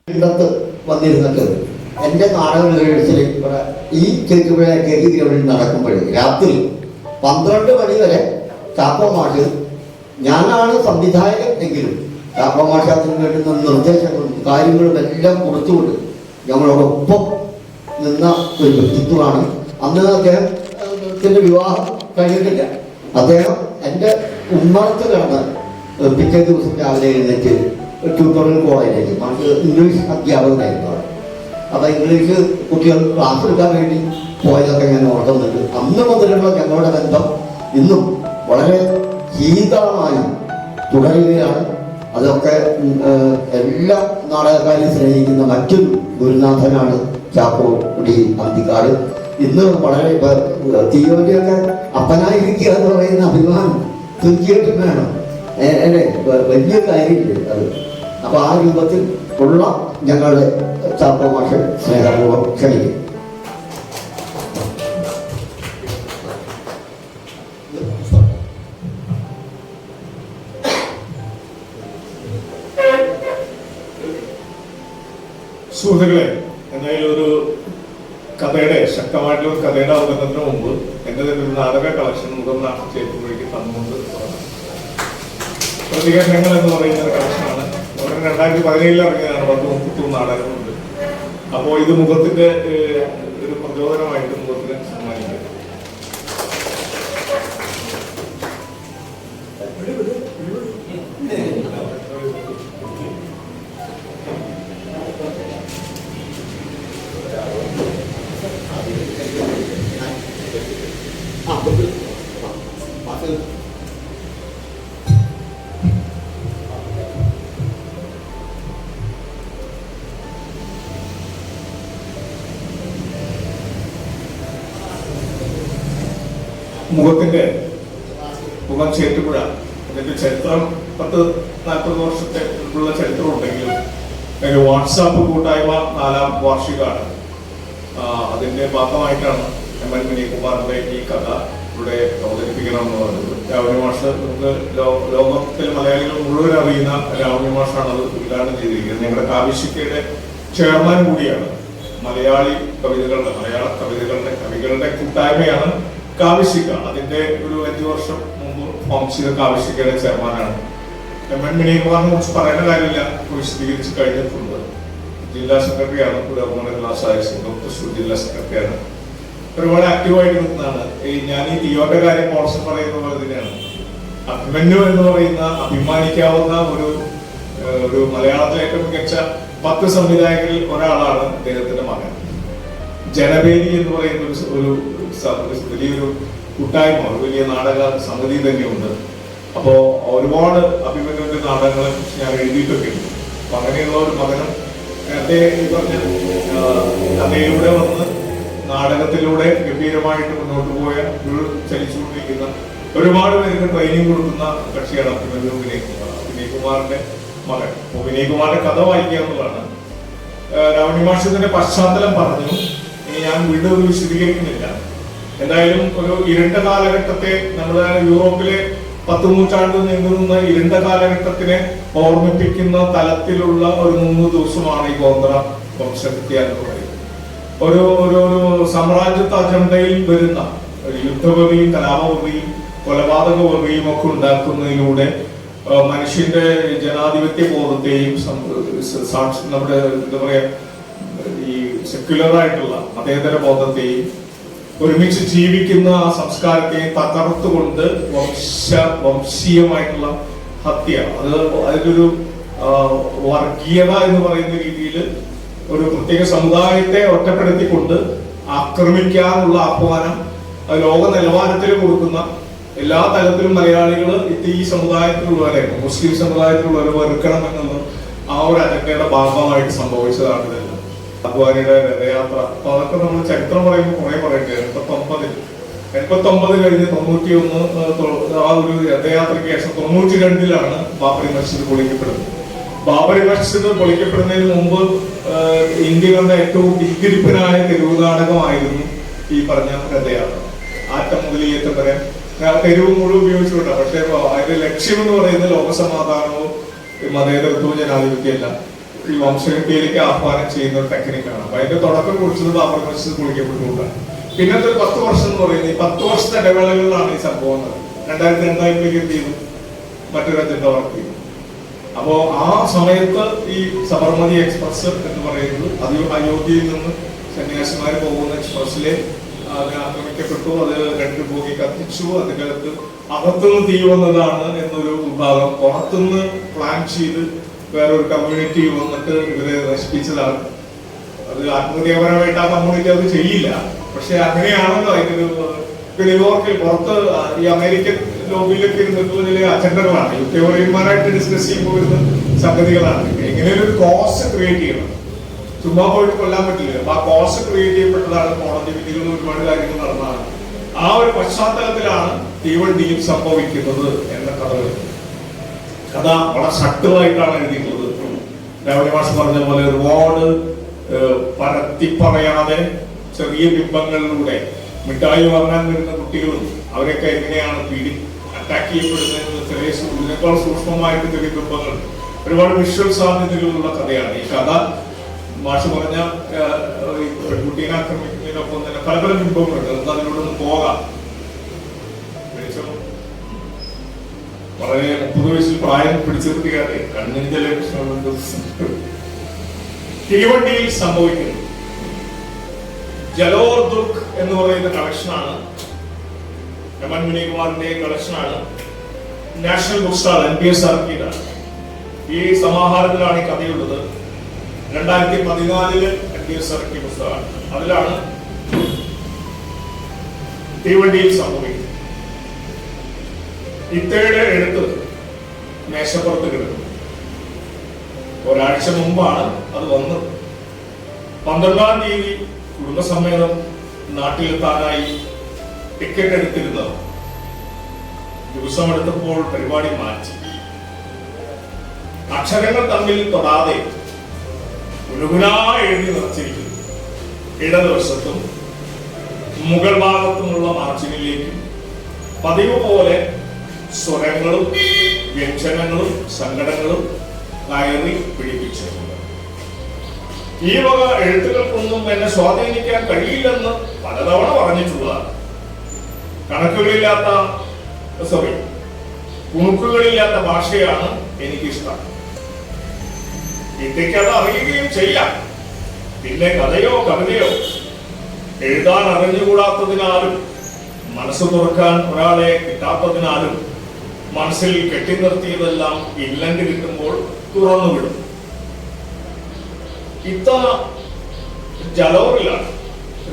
ഇടത്ത് വന്നിരുന്നിട്ട് എൻ്റെ നാടക റിഹേഴ്സൽ ഇവിടെ ഈ കേക്ക് ഗ്രൗണ്ടിൽ നടക്കുമ്പോഴേ രാത്രി 12 മണി വരെ ചാക്കോ മാഷ്, ഞാനാണ് സംവിധായകൻ എങ്കിലും ചാക്കോ മാഷ് അതിന് വേണ്ടുന്ന നിർദ്ദേശങ്ങളും കാര്യങ്ങളും എല്ലാം കൊടുത്തുകൊണ്ട് ഞങ്ങളോടൊപ്പം നിന്ന ഒരു വ്യക്തിത്വമാണ്. അന്ന് അദ്ദേഹത്തിൻ്റെ വിവാഹം കഴിഞ്ഞിട്ടില്ല. അദ്ദേഹം എൻ്റെ ഉമ്മറത്ത് കിടന്ന് പിറ്റേ ദിവസം രാവിലെ എഴുന്നേറ്റ് ട്യൂട്ടോറിയൽ കോളേജിലേക്ക്, മാഷ് ഇംഗ്ലീഷ് അധ്യാപകനായിരുന്നു അവിടെ. അപ്പോൾ ഇംഗ്ലീഷ് കുട്ടികൾ ക്ലാസ് എടുക്കാൻ വേണ്ടി പോയതൊക്കെ ഞാൻ ഓർക്കുന്നുണ്ട്. അന്ന് മുതലുള്ള ഞങ്ങളുടെ ബന്ധം ഇന്നും വളരെ ശീതളമായി തുടരുകയാണ്. അതൊക്കെ എല്ലാ നാടകക്കാരെയും സ്നേഹിക്കുന്ന മറ്റൊരു ഗുരുനാഥനാണ് ചാക്കോ ഡി അന്തിക്കാട്. ഇന്ന് വളരെ തീയോടെയൊക്കെ അപ്പനായിരിക്കുക എന്ന് പറയുന്ന അഭിമാനം തീർച്ചയായിട്ടും വേണം. വലിയ കാര്യമില്ല അത്. അപ്പൊ ആ രൂപത്തിൽ ഉള്ള ഞങ്ങളുടെ ചാക്കോ മാഷ് സ്നേഹപൂർവ്വം ക്ഷണിക്കും. സുഹൃത്തുക്കളെ, എന്തായാലും ഒരു കഥയുടെ ശക്തമായിട്ടുള്ള ഒരു കഥയുടെ അവതരണത്തിന് മുമ്പ് എൻ്റെ തന്നെ ഒരു നാടക കളക്ഷൻ മുതിർന്ന ചേർക്കുമ്പോഴേക്ക് തന്നുകൊണ്ട് പ്രതികരണങ്ങൾ എന്ന് പറയുന്ന ഒരു കളക്ഷനാണ്. 2017 ഇറങ്ങിയതാണ്. 10-33 നാടകങ്ങളുണ്ട്. അപ്പോൾ ഇത് മുഖത്തിന്റെ ഒരു പ്രചോദനമായിട്ട് മുഖത്തിന് സമ്മാനിക്കുക. മുഖത്തിന്റെ മുഖം ചേറ്റുപുഴ, അതിന്റെ ചരിത്രം 10-40 വർഷത്തെ ഉള്ള ചരിത്രം ഉണ്ടെങ്കിലും ഒരു വാട്സാപ്പ് കൂട്ടായ്മ 4ാം വാർഷികമാണ്. അതിന്റെ ഭാഗമായിട്ടാണ് MN വിനയകുമാറിന്റെ ഈ കഥ ഇവിടെ അവതരിപ്പിക്കണമെന്ന് പറഞ്ഞത്. രാവണി മാഷ് നമുക്ക് ലോകത്തിലെ മലയാളികൾ മുഴുവൻ അറിയുന്ന രാവണി മാഷാണ് അത് ഉദ്ഘാടനം ചെയ്തിരിക്കുന്നത്. ഞങ്ങളുടെ കാവ്യശിക്കയുടെ ചെയർമാൻ കൂടിയാണ്. മലയാള കവികളുടെ കൂട്ടായ്മയാണ് കാവ്യശിക്ക. അതിന്റെ ഒരു 5 വർഷം മുമ്പ് ഫോം ചെയ്ത കാവ്യശിക്കയുടെ ചെയർമാനാണ്. MN വിനയകുമാറിനെ കുറിച്ച് പറയുന്ന കാര്യമില്ല, വിശദീകരിച്ച് കഴിഞ്ഞിട്ടുണ്ട്. ജില്ലാ സെക്രട്ടറിയാണ്. പുരോഗമന സംഘം തൃശ്ശൂർ ജില്ലാ സെക്രട്ടറിയാണ്. ഒരുപാട് ആക്റ്റീവായിട്ട് നിൽക്കുന്നതാണ്. ഞാൻ ഈ തിയോന്റെ കാര്യം പോർഷൻ പറയുന്ന പോലെ തന്നെയാണ്. അഭിമന്യു എന്ന് പറയുന്ന അഭിമാനിക്കാവുന്ന ഒരു മലയാളത്തിലെ ഏറ്റവും മികച്ച 10 സംവിധായകരിൽ ഒരാളാണ് അദ്ദേഹത്തിന്റെ മകൻ. ജനവേദി എന്ന് പറയുന്ന ഒരു വലിയൊരു കൂട്ടായ്മ, ഒരു വലിയ നാടക സമിതി തന്നെയുണ്ട്. അപ്പോ ഒരുപാട് അഭിമന്യുവിന്റെ നാടകങ്ങളെ കുറിച്ച് ഞാൻ എഴുതിയിട്ടൊക്കെ ഉണ്ട്. അപ്പൊ അങ്ങനെയുള്ള ഒരു മകനും കഥയിലൂടെ വന്ന് നാടകത്തിലൂടെ ഗംഭീരമായിട്ട് മുന്നോട്ട് പോയ ഒരു ചലിച്ചുകൊണ്ടിരിക്കുന്ന ഒരുപാട് പേർക്ക് ട്രെയിനിങ് കൊടുക്കുന്ന കക്ഷിയാണ് അഭിമന്യു വിനയകുമാർ, വിനയകുമാറിന്റെ മകൻ. അപ്പൊ വിനയകുമാറിന്റെ കഥ വായിക്കുക എന്നുള്ളതാണ്. രാവണി മാഷത്തിന്റെ പശ്ചാത്തലം പറഞ്ഞു. ഇനി ഞാൻ വീണ്ടും വിശദീകരിക്കുന്നില്ല. എന്തായാലും ഒരു ഇരുണ്ട കാലഘട്ടത്തെ, നമ്മുടെ യൂറോപ്പിലെ 10 നൂറ്റാണ്ട് നീങ്ങുന്ന ഇരുണ്ട കാലഘട്ടത്തിനെ ഓർമ്മിപ്പിക്കുന്ന തലത്തിലുള്ള ഒരു 3 ദിവസമാണ് ഈ ഗോത്ര വംശഹത്യ എന്ന് പറയുന്നത്. ഒരു സാമ്രാജ്യത്വ അജണ്ടയിൽ വരുന്ന ഒരു യുദ്ധവെറിയും കലാപവെറിയും കൊലപാതകവെറിയും ഒക്കെ ഉണ്ടാക്കുന്നതിലൂടെ മനുഷ്യന്റെ ജനാധിപത്യ ബോധത്തെയും നമ്മുടെ എന്താ പറയാ ഈ സെക്യുലറായിട്ടുള്ള മതേതര ബോധത്തെയും ഒരുമിച്ച് ജീവിക്കുന്ന ആ സംസ്കാരത്തെയും തകർത്തുകൊണ്ട് വംശീയമായിട്ടുള്ള ഹത്യ, അതിലൊരു വർഗീയത എന്ന് പറയുന്ന രീതിയിൽ ഒരു പ്രത്യേക സമുദായത്തെ ഒറ്റപ്പെടുത്തിക്കൊണ്ട് ആക്രമിക്കാനുള്ള ആഹ്വാനം ലോക നിലവാരത്തിൽ കൊടുക്കുന്ന എല്ലാ തലത്തിലും മലയാളികൾ ഈ സമുദായത്തിലുള്ളവരെ, മുസ്ലിം സമുദായത്തിലുള്ളവരെ വെറുക്കണം എന്നുള്ള ആ ഒരു അജണ്ടയുടെ ഭാഗമായിട്ട് സംഭവിച്ചതാണ് ഇതെല്ലാം. അദ്വാനിയുടെ രഥയാത്ര. അപ്പൊ അതൊക്കെ നമ്മൾ ചരിത്രം പറയുമ്പോൾ കുറെ പറയട്ടെ. 89 കഴിഞ്ഞ് 91 ആ ഒരു രഥയാത്രയ്ക്ക് ശേഷം 92 ബാബറി മസ്ജിദ് പൊളിക്കപ്പെടുന്നത്. ബാബറി മസ്ജിദ് പൊളിക്കപ്പെടുന്നതിന് മുമ്പ് ഇന്ത്യ കണ്ട ഏറ്റവും ഡിഗ്രിപ്പനായ തെരുവ് നാടകമായിരുന്നു ഈ പറഞ്ഞ രഥയാത്ര. ആറ്റം മുതൽ ഈയറ്റം വരെ തെരുവ് മുഴുവൻ ഉപയോഗിച്ചുകൊണ്ടാണ്. പക്ഷെ അതിന്റെ ലക്ഷ്യം എന്ന് പറയുന്നത് ലോകസമാധാനവും മതേതരത്വവും ജനാധിപത്യമല്ല. ഈ വംശഹത്യയിലേക്ക് ആഹ്വാനം ചെയ്യുന്ന ഒരു ടെക്നിക്കാണ്. അപ്പൊ അതിന്റെ തുടക്കം കുറിച്ചത് ബാബർ മസ്ജിദ് കുളിക്കപ്പെട്ടുകൊണ്ടാണ്. പിന്നത്തെ ഒരു 10 വർഷം എന്ന് പറയുന്നത് ഈ 10 വർഷത്തെ ഇടവേളകളിലാണ് ഈ സംഭവം. 2002 എന്ത് ചെയ്തു, മറ്റൊരു അജണ്ട വർക്ക് ചെയ്തു. അപ്പോ ആ സമയത്ത് ഈ സബർമതി എക്സ്പ്രസ് എന്ന് പറയുന്നത് അത് അയോധ്യയിൽ നിന്ന് സന്യാസിമാർ പോകുന്ന എക്സ്പ്രസ്സിലെ ആക്രമിക്കപ്പെട്ടു. അത് 2 ബോഗി കത്തിച്ചു. അതിന്റെ അകത്തുനിന്ന് തീ വന്നതാണ് എന്നൊരു വിഭാഗം, പുറത്തുനിന്ന് പ്ലാൻ ചെയ്ത് വേറൊരു കമ്മ്യൂണിറ്റി വന്നിട്ട് ഇവരെ നശിപ്പിച്ചതാണ്. അത് ആത്മഹത്യാപരമായിട്ട് ആ കമ്മ്യൂണിറ്റി അത് ചെയ്യില്ല, പക്ഷെ അങ്ങനെയാണല്ലോ അതിന്റെ ന്യൂയോർക്കിൽ പുറത്ത് ഈ അമേരിക്കൻ ലോബിയിലൊക്കെ ഇരുന്നിട്ടുള്ള ചില അജണ്ടകളാണ്, യുക്തിപരന്മാരായിട്ട് ഡിസ്കസ് ചെയ്യുമ്പോൾ വരുന്ന സംഗതികളാണ്. എങ്ങനെയൊരു കോസ്റ്റ് ക്രിയേറ്റ് ചെയ്യണം, ചുമ്മാ പോയിട്ട് കൊല്ലാൻ പറ്റില്ല. അപ്പൊ ആ കോസ്റ്റ് ക്രിയേറ്റ് ചെയ്യപ്പെട്ടതാണ്. കോടതി വിധികളും ഒരുപാട് കാര്യങ്ങൾ നടന്നതാണ്. ആ ഒരു പശ്ചാത്തലത്തിലാണ് തീവണ്ടിയും സംഭവിക്കുന്നത് എന്ന കഥ വളരെ ശക്തമായിട്ടാണ് എഴുതിയിട്ടുള്ളത്. രാവിലെ മാഷ് പറഞ്ഞ പോലെ ഒരുപാട് പരത്തി പറയാതെ ചെറിയ ബിംബങ്ങളിലൂടെ മിഠായി വാങ്ങാൻ വരുന്ന കുട്ടികളും അവരൊക്കെ എങ്ങനെയാണ് അറ്റാക്ക് ചെയ്യപ്പെടുന്നത് ചെറിയ ഇതിനേക്കാൾ സൂക്ഷ്മമായിട്ട് ചെറിയ ബിംബങ്ങൾ, ഒരുപാട് വിഷ്വൽ സാധ്യതകളുള്ള കഥയാണ് ഈ കഥ. മാഷ് പറഞ്ഞ പെൺകുട്ടീനെ ആക്രമിക്കുന്നതിനൊപ്പം തന്നെ പല പല ബിംബങ്ങളുണ്ട്. നമുക്ക് അതിലൂടെ ഒന്ന് പോകാം. വളരെ 30 വയസ്സിൽ പ്രായം പിടിച്ചെടുത്തിയാതെ കണ്ണിന് ചില പ്രശ്നങ്ങളുണ്ട്. തീവണ്ടിയിൽ സംഭവിക്കുന്നു. ജലോർ ദുർഗ് എന്ന് പറയുന്ന കളക്ഷനാണ്, എം.എൻ. വിനയകുമാറിന്റെ കളക്ഷനാണ്. National book stall NPS ഇറക്കിയതാണ്. ഈ സമാഹാരത്തിലാണ് ഈ കഥയുള്ളത്. 2014 NPS ഇറക്കിയ പുസ്തകമാണ്. അതിലാണ് തീവണ്ടിയിൽ സംഭവിക്കുന്നത്. ഇത്തയുടെ എഴുത്ത് മേശപ്പുറത്ത് കിടക്കുന്നു. ഒരാഴ്ച മുമ്പാണ് അത് വന്നത്. 12-ാം തീയതി കുടുംബസമേതം നാട്ടിലെത്താനായി ടിക്കറ്റ് എടുത്തിരുന്നത്. ദിവസം എടുത്തപ്പോൾ പരിപാടി മാറ്റി. അക്ഷരങ്ങൾ തമ്മിൽ തൊടാതെ ഗുരുഗുനാ എഴുതി നിറച്ചിരിക്കുന്നു. ഇടതുവശത്തും മുകൾ ഭാഗത്തുമുള്ള മാർജിനിലേക്കും പതിവ് പോലെ സ്വരങ്ങളും വ്യഞ്ജനങ്ങളും സങ്കടങ്ങളും കയറി പിടിപ്പിച്ചിട്ടുണ്ട്. ഈ വക എഴുത്തുകൾക്കൊന്നും എന്നെ സ്വാധീനിക്കാൻ കഴിയില്ലെന്ന് പലതവണ പറഞ്ഞിട്ടുള്ളതാണ്. കുണുക്കുകളില്ലാത്ത ഭാഷയാണ് എനിക്കിഷ്ടം. ഇന്ത്യക്കത് അറിയുകയും ചെയ്യാം. പിന്നെ കഥയോ കവിതയോ എഴുതാൻ അറിഞ്ഞുകൂടാത്തതിനാലും മനസ്സ് തുറക്കാൻ ഒരാളെ കിട്ടാത്തതിനാലും മനസ്സിൽ കെട്ടി നിർത്തിയതെല്ലാം ഇല്ലണ്ട് കിട്ടുമ്പോൾ തുറന്നുവിടും. ജലോറിലാണ്,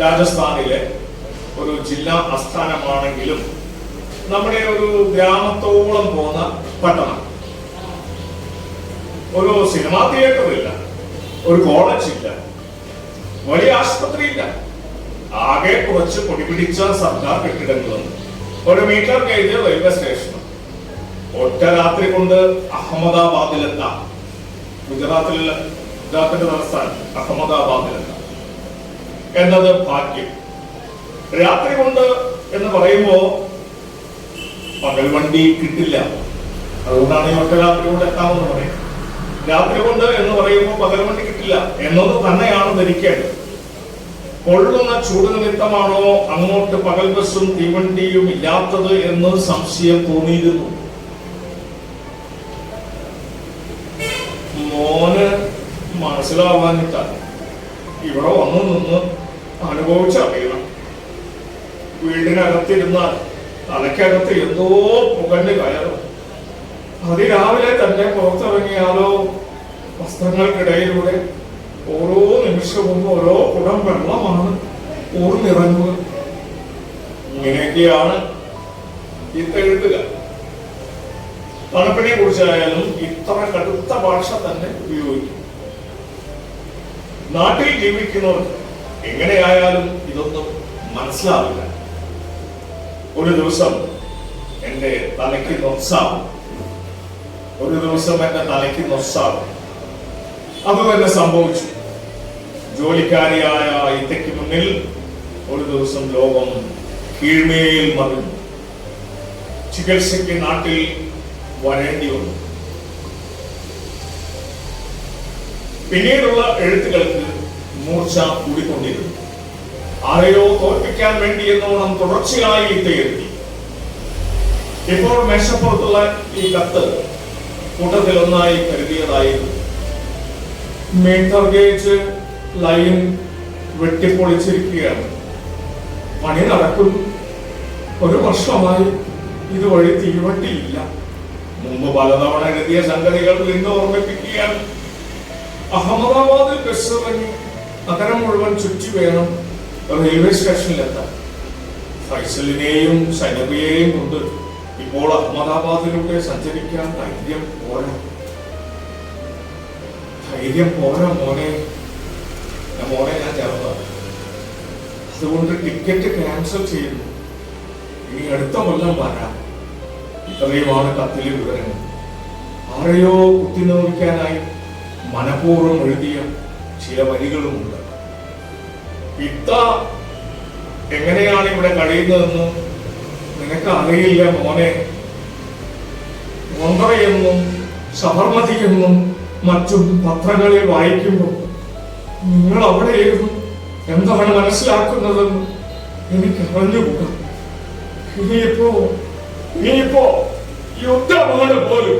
രാജസ്ഥാനിലെ ഒരു ജില്ലാ ആസ്ഥാനമാണെങ്കിലും നമ്മുടെ ഒരു ഗ്രാമത്തോളം പോകുന്ന പട്ടണം. ഒരു സിനിമാ തിയേറ്റർ ഇല്ല, ഒരു കോളേജ് ഇല്ല, വലിയ ആശുപത്രി ഇല്ല. ആകെ കുറച്ച് പൊടിപിടിച്ച സർക്കാർ കെട്ടിടങ്ങളും 1 മീറ്റർ ഗേജ് റെയിൽവേ സ്റ്റേഷനും. ഒറ്റ രാത്രി കൊണ്ട് അഹമ്മദാബാദിലെത്താം. ഗുജറാത്തിന്റെ തലസ്ഥാനം അഹമ്മദാബാദിലെത്താം എന്നത് ഭാഗ്യം. രാത്രി കൊണ്ട് എന്ന് പറയുമ്പോ പകൽ വണ്ടി കിട്ടില്ല. അതുകൊണ്ടാണ് ഈ ഒറ്റ രാത്രി കൊണ്ട് എത്താമെന്ന് പറയുന്നത്. രാത്രി കൊണ്ട് എന്ന് പറയുമ്പോൾ പകൽ വണ്ടി കിട്ടില്ല എന്നത് തന്നെയാണ് ധരിക്കേണ്ടത്. കൊള്ളുന്ന ചൂട് നിമിത്തമാണോ അങ്ങോട്ട് പകൽ ബസ്സും തീവണ്ടിയും ഇല്ലാത്തത് എന്ന് സംശയം തോന്നിയിരുന്നു. മോന് മനസ്സിലാവാനിട്ടാണ് ഇവിടെ വന്നു നിന്ന് അനുഭവിച്ചറിയണം. വീടിനകത്തിരുന്നാൽ തലയ്ക്കകത്ത് എന്തോ പുകഞ്ഞ് കയറും. അതിരാവിലെ തന്നെ പുറത്തിറങ്ങിയാലോ വസ്ത്രങ്ങൾക്കിടയിലൂടെ ഓരോ നിമിഷവും ഓരോ കുടം വെള്ളമാണ് ഊർന്നിറങ്ങുക. ഇങ്ങനെയൊക്കെയാണ് എഴുതുക. തണുപ്പിനെ കുറിച്ചായാലും ഇത്ര കടുത്ത ഭാഷ തന്നെ ഉപയോഗിക്കും. നാട്ടിൽ ജീവിക്കുന്നവർ എങ്ങനെയായാലും ഇതൊന്നും മനസ്സിലാവില്ല. ഒരു ദിവസം എന്റെ തലയ്ക്ക് നൊസ്സാവും. അത് തന്നെ സംഭവിച്ചു. ജോലിക്കാരിയായ ഇത്തയ്ക്ക് മുന്നിൽ ഒരു ദിവസം ലോകം കീഴ്മേൽ മറിഞ്ഞു. ചികിത്സയ്ക്ക് നാട്ടിൽ വരേണ്ടി വന്നു. പിന്നീടുള്ള എഴുത്തുകൾക്ക് മൂർച്ച കൂടിക്കൊണ്ടിരുന്നു. ആരെയോ തോൽപ്പിക്കാൻ വേണ്ടി എന്നോണം തുടർച്ചയായി ഇത്തയെത്തി. ഇപ്പോൾ മേശപ്പുറത്തുള്ള ഈ കത്ത് കൂട്ടത്തിൽ ഒന്നായി കരുതിയതായിരുന്നു. മീറ്റർ ഗേജ് ലൈൻ വെട്ടിപ്പൊളിച്ചിരിക്കുകയാണ്. പണി നടക്കും. 1 വർഷമായി ഇതുവഴി തീവട്ടിയില്ല. മുമ്പ് പലതവണ എഴുതിയ സംഗതികൾ ഇന്ന് ഓർമ്മിപ്പിക്കുകയാണ്. അഹമ്മദാബാദിൽ ബസ് ഇറങ്ങി നഗരം മുഴുവൻ ചുറ്റി വേണം റെയിൽവേ സ്റ്റേഷനിലെത്താൻ. ഫൈസലിനെയും സൈനബിയെയും കൊണ്ട് ഇപ്പോൾ അഹമ്മദാബാദിലൂടെ സഞ്ചരിക്കാൻ ധൈര്യം പോരാ മോനെ. ഞാൻ ചേർത്ത, അതുകൊണ്ട് ടിക്കറ്റ് ക്യാൻസൽ ചെയ്യുന്നു. ഇനി അടുത്ത കൊല്ലം വരാം. ഇത്രയുമാണ് കത്തിലെ വിവരങ്ങൾ. ആരെയോ കുത്തിനോക്കിക്കാനായി മനഃപൂർവ്വം എഴുതിയ ചില വരികളുമുണ്ട്. ഇത്ത എങ്ങനെയാണ് ഇവിടെ കഴിയുന്നതെന്ന് നിനക്ക് അറിയില്ല മോനെ. മൊന്തറയെന്നും സബർമതിയെന്നും മറ്റും പത്രങ്ങളിൽ വായിക്കുമ്പോൾ നിങ്ങൾ അവിടെയായിരുന്നു എന്താണ് മനസ്സിലാക്കുന്നതെന്ന് എനിക്ക് അറിഞ്ഞുകൂടാ. ഇനിയിപ്പോ യുദ്ധമാണ് പോലും.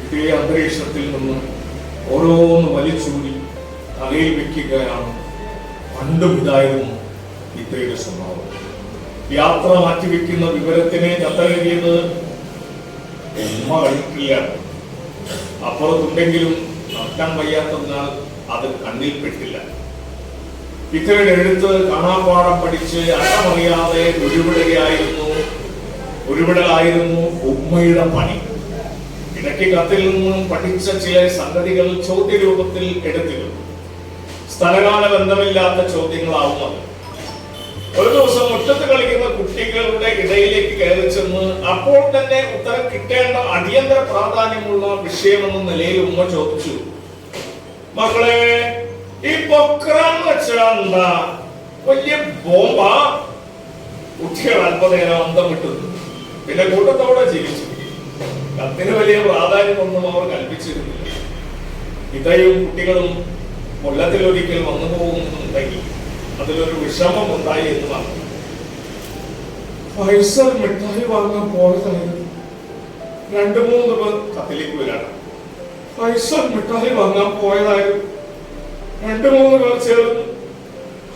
ഇതേ അന്തരീക്ഷത്തിൽ നിന്ന് ഓരോന്ന് വലിച്ചൂരി തലയിൽ വെക്കുകയാണ് പണ്ടും ഇതായിരുന്നു ഇത്തയുടെ സ്വഭാവം. യാത്ര മാറ്റിവെക്കുന്ന വിവരത്തിനെ കത്തെഴുതിയത് ഉമ്മ കണ്ടിട്ടില്ല. അപ്പുറത്തുണ്ടെങ്കിലും നടക്കാൻ വയ്യാത്തതിനാൽ അത് കണ്ണിൽപ്പെട്ടില്ല. ഇത്തയുടെ എഴുത്ത് കാണാപ്പാടം പഠിച്ച് അർത്ഥമറിയാതെ ഒരുവിടലായിരുന്നു ഉമ്മയുടെ പണി. ഇടയ്ക്ക് കത്തിൽ നിന്നും പഠിച്ച ചില സംഗതികൾ ചോദ്യരൂപത്തിൽ എടുത്തിരുന്നു. സ്ഥലകാല ബന്ധമില്ലാത്ത ചോദ്യങ്ങളാവും അത്. ഒരു ദിവസം മുറ്റത്ത് കളിക്കുന്ന കുട്ടികളുടെ ഇടയിലേക്ക് കയറി ചെന്ന് അപ്പോൾ തന്നെ ഉത്തരം കിട്ടേണ്ട അടിയന്തര പ്രാധാന്യമുള്ള വിഷയമെന്ന നിലയിൽ ഉമ്മ ചോദിച്ചു, മക്കളെ, ഈ പൊക്രാൻ വെച്ചാൽ എന്താ? വലിയ ബോംബാ? കുട്ടികൾ അല്പനേരം അന്തം വിട്ടു. പിന്നെ കൂട്ടത്തോടെ ജീവിച്ചു. കത്തിന് വലിയ പ്രാധാന്യമൊന്നും അവർ കൽപ്പിച്ചിരുന്നില്ല. ഇതയും കുട്ടികളും കൊല്ലത്തിലൊരിക്കൽ വന്നു പോകുന്നുണ്ടെങ്കിൽ അതിലൊരു വിഷമം ഉണ്ടായി എന്ന് പറഞ്ഞു. ഫൈസൽ മിഠായി വാങ്ങാൻ പോയതായിരുന്നു. 2-3 പേർ കത്തിലേക്ക് വരാണ്. ഫൈസൽ മിഠായി വാങ്ങാൻ പോയതായിരുന്നു. 2-3 പേർ ചേർന്ന്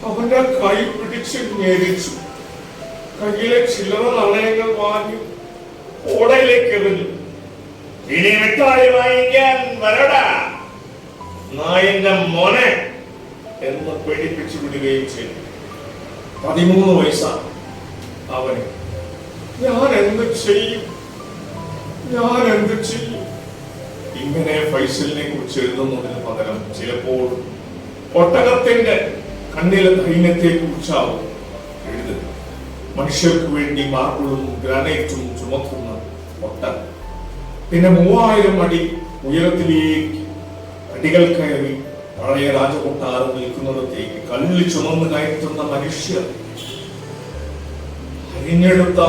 അവന്റെ കൈ പിടിച്ച് ഞെരിച്ചു. കയ്യിലെ ചില്ലറ നാണയങ്ങൾ വാങ്ങി ഓടയിലേക്ക് എറിഞ്ഞു. ഇനി മിഠായി വാങ്ങിക്കാൻ വരടാ നായന്റെ മോനെ എന്ന് പേടിപ്പിച്ചു വിടുകയും ചെയ്തു. 13 വയസ്സാണ് അവന്. ഞാൻ എന്ത് ചെയ്യും? ഇങ്ങനെ ഫൈസലിനെ കുറിച്ച് എഴുതുന്നതിന് പകരം ചിലപ്പോൾ ഒട്ടകത്തിന്റെ കണ്ണിലെ ധൈര്യത്തെ കുറിച്ചാവും എഴുതുക. മനുഷ്യർക്ക് വേണ്ടി മാർബിളും ഗ്രാനൈറ്റും ചുമക്കുന്ന ഒട്ടകം. പിന്നെ 3000 അടി ഉയരത്തിലേക്ക് അടികൾ കയറി പഴയ രാജകൊട്ടാരം നിൽക്കുന്നിടത്തേക്ക് കല്ല് ചുമന്ന് കയറ്റുന്ന മനുഷ്യർ. അരിഞ്ഞെടുത്ത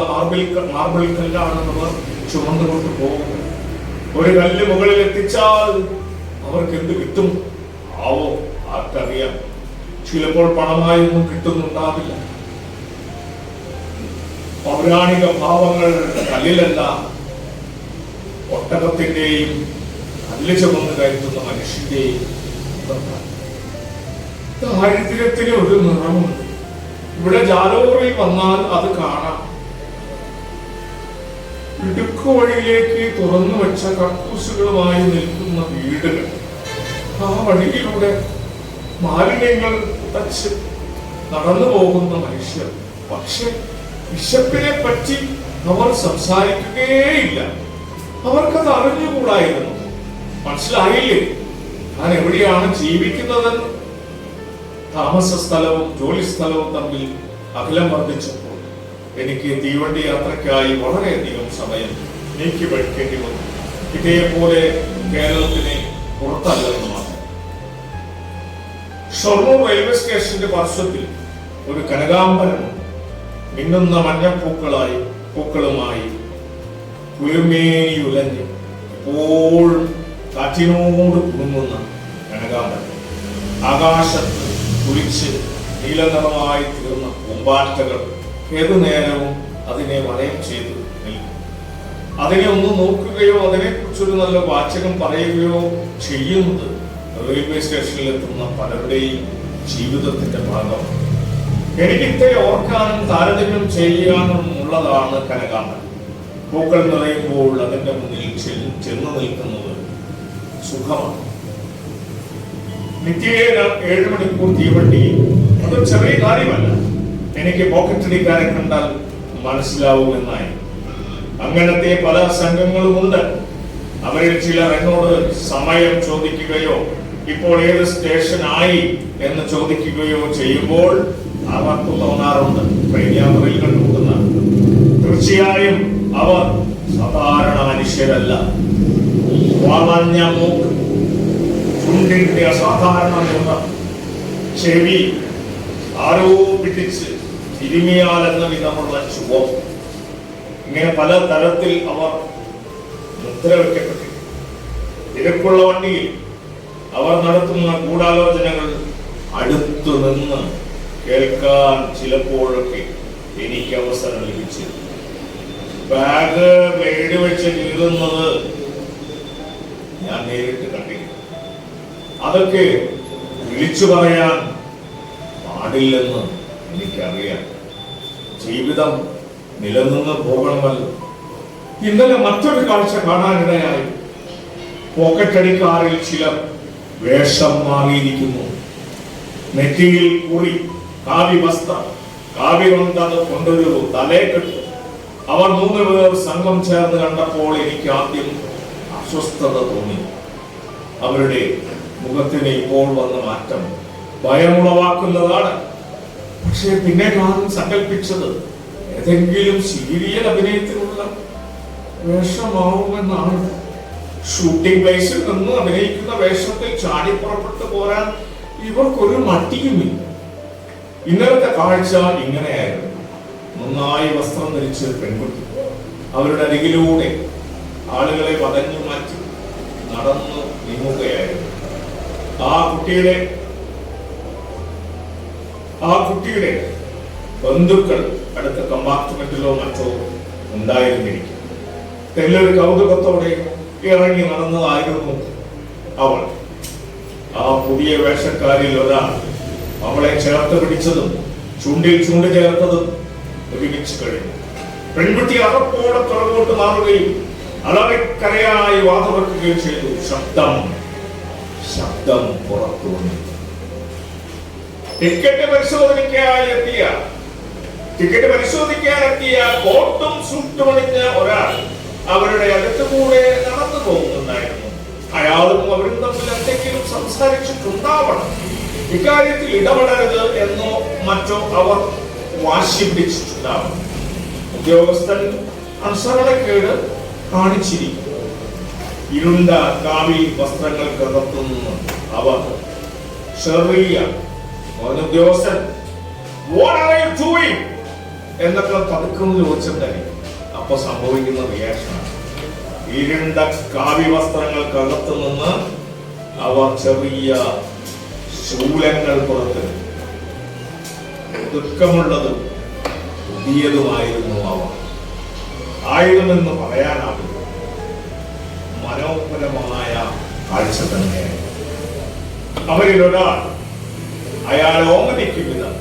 മാർബിൾ കല്ലാണെന്നവർ ചുമന്നുകൊണ്ട് പോകും. ഒരു കല്ല് മുകളിൽ എത്തിച്ചാൽ അവർക്ക് എന്ത് കിട്ടും ആവോ? ആർക്കറിയാം. ചിലപ്പോൾ പണമായൊന്നും കിട്ടുന്നുണ്ടാവില്ല. പൗരാണിക ഭാവങ്ങൾ കല്ലിലല്ല, ഒട്ടകത്തിന്റെയും കല്ല് ചുമന്ന് കയറ്റുന്ന മനുഷ്യന്റെയും ദാരിദ്ര്യത്തിന് ഒരു നിറമുണ്ട്. ഇവിടെ ജാലോറിൽ വന്നാൽ അത് കാണാം. ഇടുക്കു വഴിയിലേക്ക് തുറന്നു വെച്ച കക്കൂസുകളുമായി നിൽക്കുന്ന വീടുകൾ. ആ വഴിയിലൂടെ മാലിന്യങ്ങൾ ഉടച്ച് നടന്നു പോകുന്ന മനുഷ്യർ. പക്ഷെ വിശപ്പിനെ പറ്റി അവർ സംസാരിക്കുകയേയില്ല. അവർക്കത് അറിഞ്ഞുകൂടായിരുന്നു. മനസ്സിലായില്ലേ ഞാൻ എവിടെയാണ് ജീവിക്കുന്നതെന്ന്? താമസ സ്ഥലവും ജോലി സ്ഥലവും തമ്മിൽ അകലം വർദ്ധിച്ചപ്പോൾ എനിക്ക് തീവണ്ടി യാത്രയ്ക്കായി വളരെയധികം സമയം നീക്കി വയ്ക്കേണ്ടി വന്നു. ഇതേപോലെ കേരളത്തിന് പുറത്തല്ലെന്ന് മാത്രം. ഷൊർണൂർ റെയിൽവേ സ്റ്റേഷന്റെ പാർശ്വത്തിൽ ഒരു കനകാംബരമുണ്ട്. മിന്നുന്ന പൂക്കളുമായി കുളിർമേനി ഉലഞ്ഞ് എപ്പോഴും കാറ്റിനോട് കുടുങ്ങുന്ന കനകാമ്പൻ. ആകാശത്ത് കുളിച്ച് നീലനിറമായി തീർന്ന പൂമ്പാറ്റകൾ ഏതു നേരവും അതിനെ വലയം ചെയ്ത് നിൽക്കും. അതിനെ ഒന്ന് നോക്കുകയോ അതിനെക്കുറിച്ചൊരു നല്ല വാചകം പറയുകയോ ചെയ്യുന്നത് റെയിൽവേ സ്റ്റേഷനിൽ എത്തുന്ന പലരുടെയും ജീവിതത്തിന്റെ ഭാഗമാണ്. എനിക്കിത്തെ ഓർക്കാനും താരതമ്യം ചെയ്യാനും ഉള്ളതാണ് കനകാമ്പൻ. പൂക്കൾ നിറയുമ്പോൾ അതിന്റെ മുന്നിൽ ചെന്നു നിൽക്കുന്നത് സുഖമാണ്. നിത്യേന 7 മണിക്കൂർ തീവണ്ടി അതൊരു ചെറിയ കാര്യമല്ല. എനിക്ക് പോക്കറ്റടിക്കാരെ കണ്ടാൽ മനസ്സിലാവുമെന്നായി. അങ്ങനത്തെ പല സംഘങ്ങളുമുണ്ട്. അവരിൽ ചിലർ എന്നോട് സമയം ചോദിക്കുകയോ ഇപ്പോൾ ഏത് സ്റ്റേഷൻ ആയി എന്ന് ചോദിക്കുകയോ ചെയ്യുമ്പോൾ അവർക്ക് തോന്നാറുണ്ട് ട്രെയിൻ യാത്രയിൽ കണ്ടുമുട്ടുന്ന. തീർച്ചയായും അവർ സാധാരണ മനുഷ്യരല്ല. വളഞ്ഞ മൂക്ക്, ചുണ്ടിന്റെ അസാധാരണ നിറം, ചെവി ആരോ പിടിച്ച് തിരുമിയാലെന്ന വിധമുള്ള ചുവപ്പ്, ഇങ്ങനെ പല തരത്തിൽ അവർ മുദ്ര വയ്ക്കപ്പെട്ടു. തിരക്കുള്ള വണ്ടിയിൽ അവർ നടത്തുന്ന ഗൂഢാലോചനകൾ അടുത്തു നിന്ന് കേൾക്കാൻ ചിലപ്പോഴൊക്കെ എനിക്ക് അവസരം ലഭിച്ചു. ബാഗ് ബ്ലേഡ് വെച്ച് കീറുന്നത് ഞാൻ നേരിട്ട് കണ്ടിരുന്നു. അതൊക്കെ വിളിച്ചു പറയാൻ പാടില്ലെന്ന് എനിക്കറിയാം. ജീവിതം നിലനിന്ന് പോകണമല്ലോ. ഇന്നലെ മറ്റൊരു കാഴ്ച കാണാനിടയായി. പോക്കറ്റടിക്കാരിൽ ചിലർ വേഷം മാറിയിരിക്കുന്നു. നെറ്റിയിൽ കുറി, കാവി വസ്ത്രം, കാവി കൊണ്ടൊരു തലേക്കെട്ട്. അവർ 3 പേർ സംഘം ചേർന്ന് കണ്ടപ്പോൾ എനിക്ക് ആദ്യം അസ്വസ്ഥത തോന്നി. അവരുടെ മുഖത്തിന് ഇപ്പോൾ വന്ന മാറ്റം ഭയമുളവാക്കുന്നതാണ്. പക്ഷേ പിന്നെ ഞാൻ സങ്കല്പിച്ചത് ഏതെങ്കിലും സീരിയൽ അഭിനയത്തിനുള്ള വേഷമാവുമെന്നാണ്. ഷൂട്ടിംഗ് പ്ലേസിൽ നിന്ന് അഭിനയിക്കുന്ന വേഷത്തിൽ ചാടി പുറപ്പെട്ടു പോരാൻ ഇവർക്കൊരു മടിയുമില്ല. ഇന്നലത്തെ കാഴ്ച ഇങ്ങനെയായിരുന്നു. നന്നായി വസ്ത്രം ധരിച്ച് പെൺകുട്ടി അവരുടെ അരികിലൂടെ ആളുകളെ വതഞ്ഞു മാറ്റി നടന്നു നീങ്ങുകയായിരുന്നു. ആ കുട്ടിയുടെ ബന്ധുക്കൾ അടുത്ത കമ്പാർട്ട്മെന്റിലോ മറ്റോ ഉണ്ടായിരുന്നിരിക്കും. തെല്ലൊരു കൗതുകത്തോടെ ഇറങ്ങി നടന്നതായിരുന്നു അവൾ. ആ പുതിയ വേഷക്കാരിൽ ഒരാൾ അവളെ ചേർത്ത് പിടിച്ചതും ചുണ്ടിൽ ചുണ്ട് ചേർത്തതും ഒരുമിച്ച് കഴിഞ്ഞു. പെൺകുട്ടി അറപ്പോടെ പുറകോട്ട് മാറുകയും അളവിക്കരയായി വാതുറക്കുകയും ചെയ്തു. ശബ്ദം പുറത്തു വന്നു. ടിക്കറ്റ് പരിശോധിക്കാനെത്തിയ കോട്ടും സൂട്ടും അണിഞ്ഞ ഒരാൾ അവരുടെ അടുത്തുകൂടെ നടന്നു പോകുന്നുണ്ടായിരുന്നു. അയാളും അവരും തമ്മിൽ എന്തെങ്കിലും സംസാരിച്ചിട്ടുണ്ടാവണം. ഇക്കാര്യത്തിൽ ഇടപെടരുത് എന്നോ മറ്റോ അവർ വാശി പിടിച്ചിട്ടുണ്ടാവണം. ഉദ്യോഗസ്ഥൻ അനുസരണക്കേട് കാണിച്ചിരിക്കും. ഇരുണ്ട കാവി വസ്ത്രങ്ങൾക്കകത്തുനിന്ന് അവർ ചെറിയ ഉദ്യോഗസ്ഥൻ എന്നൊക്കെ പതുക്കം ചോദിച്ചിട്ടുണ്ടായിരിക്കും. അപ്പൊ സംഭവിക്കുന്ന റിയാക്ഷനാണ്. ഇരുണ്ട കാവ്യ വസ്ത്രങ്ങൾക്കകത്തു നിന്ന് അവർ ചെറിയ ശൂലങ്ങൾ പുറത്ത് ദുഃഖമുള്ളതും പുതിയതുമായിരുന്നു. അവർ ആയുധമെന്ന് പറയാനാവില്ല. മനോഹരമായ കാഴ്ച തന്നെയായി. അവരിൽ ഒരാൾ അയാൾ ഓമനിക്കും വിധം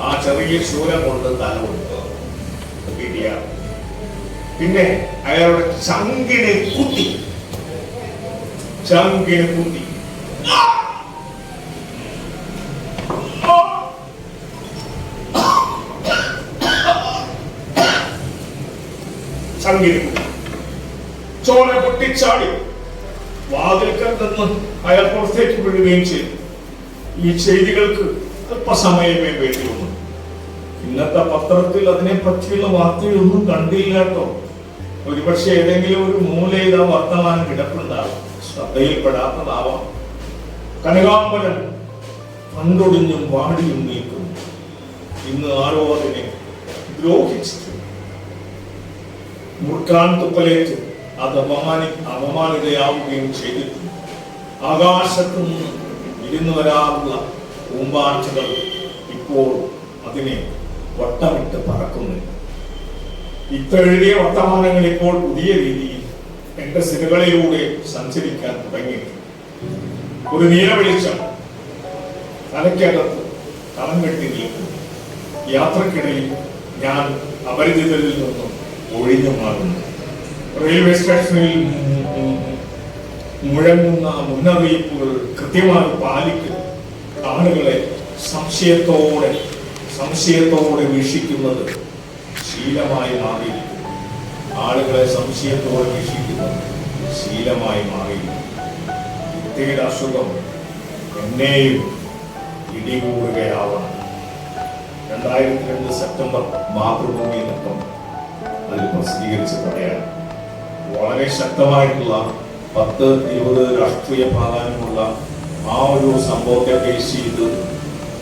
ആ ചെറിയ ശൂലം കൊണ്ട് തല കൊടുത്തു. പിന്നെ അയാളുടെ ചങ്കിനെ കുത്തി. ചോര പൊട്ടിച്ചാടി വാതിൽക്കൽ നിന്ന് അയാൾ പുറത്തേക്ക് വീഴുകയും ചെയ്തു. ഈ ചെയ്തികൾക്ക് അല്പസമയമേ വേണ്ടി വന്നു. ഇന്നത്തെ പത്രത്തിൽ അതിനെ പറ്റിയുള്ള വാർത്തയൊന്നും കണ്ടില്ല കേട്ടോ. ഒരുപക്ഷെ ഏതെങ്കിലും ഒരു മൂലയിൽ ആ വർത്തമാനം കിടപ്പുണ്ടാവും. ശ്രദ്ധയിൽപ്പെടാത്തതാവാം. കനകാമ്പനം കണ്ടൊടിഞ്ഞും വാടിയും നിൽക്കുന്നു. ഇന്ന് ആരോ അതിനെ ദ്രോഹിച്ചിട്ടുണ്ട്. മുറുക്കാൻ തുപ്പലേറ്റ് അത് അപമാനിതയാവുകയും ചെയ്തിട്ടുണ്ട്. ആകാശത്തു നിന്ന് വിരുന്നു വരാറുള്ള പൂമ്പാറ്റകൾ ഇപ്പോൾ അതിനെ വട്ടമിട്ട് പറക്കുന്നില്ല. ഇത്തെഴുതിയ വർത്തമാനങ്ങൾ ഇപ്പോൾ പുതിയ രീതിയിൽ എന്റെ സിനിമകളിലൂടെ സഞ്ചരിക്കാൻ തുടങ്ങിയിട്ടുണ്ട്. ഒരു നീല വെളിച്ചം തലയ്ക്കകത്ത് തളം കെട്ടി നിൽക്കുന്നു. യാത്രക്കിടയിൽ ഞാൻ അപരിചിതരിൽ നിന്നും ഒഴിഞ്ഞു മാറുന്നു. റെയിൽവേ സ്റ്റേഷനിൽ മുഴങ്ങുന്ന മുന്നറിയിപ്പുകൾ കൃത്യമായി പാലിക്കുന്നു. ആളുകളെ സംശയത്തോടെ വീക്ഷിക്കുന്നത് ശീലമായി മാറിയിരിക്കുന്നു. ആളുകളെ സംശയത്തോടെ വീക്ഷിക്കുന്നത് ശീലമായി മാറിയിരിക്കുന്നു. ഇത്തരം അസുഖം എന്നെയും ഇടികൂടുകയാവണം. 2002 സെപ്റ്റംബർ മാതൃഭൂമി നൃത്തം അതിൽ പ്രസിദ്ധീകരിച്ച് പറയാം. വളരെ ശക്തമായിട്ടുള്ള 10-20 രാഷ്ട്രീയ പ്രാധാന്യമുള്ള ആ ഒരു സംഭവത്തെ ബേസ് ചെയ്ത്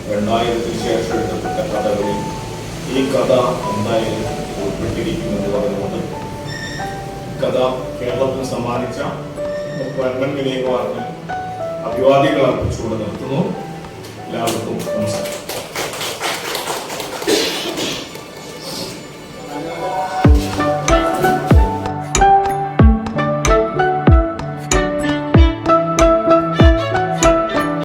2000-ന് ശേഷം എഴുതപ്പെട്ട കഥകളിൽ ഈ കഥ എന്തായാലും ഉൾപ്പെട്ടിരിക്കുമെന്ന് പറഞ്ഞുകൊണ്ട് കഥ കേരളത്തിന് സമ്മാനിച്ച വിനയകുമാറിന് അഭിവാദ്യങ്ങൾ അർപ്പിച്ചുകൊണ്ട് നിർത്തുന്നു. എല്ലാവർക്കും നമസ്കാരം.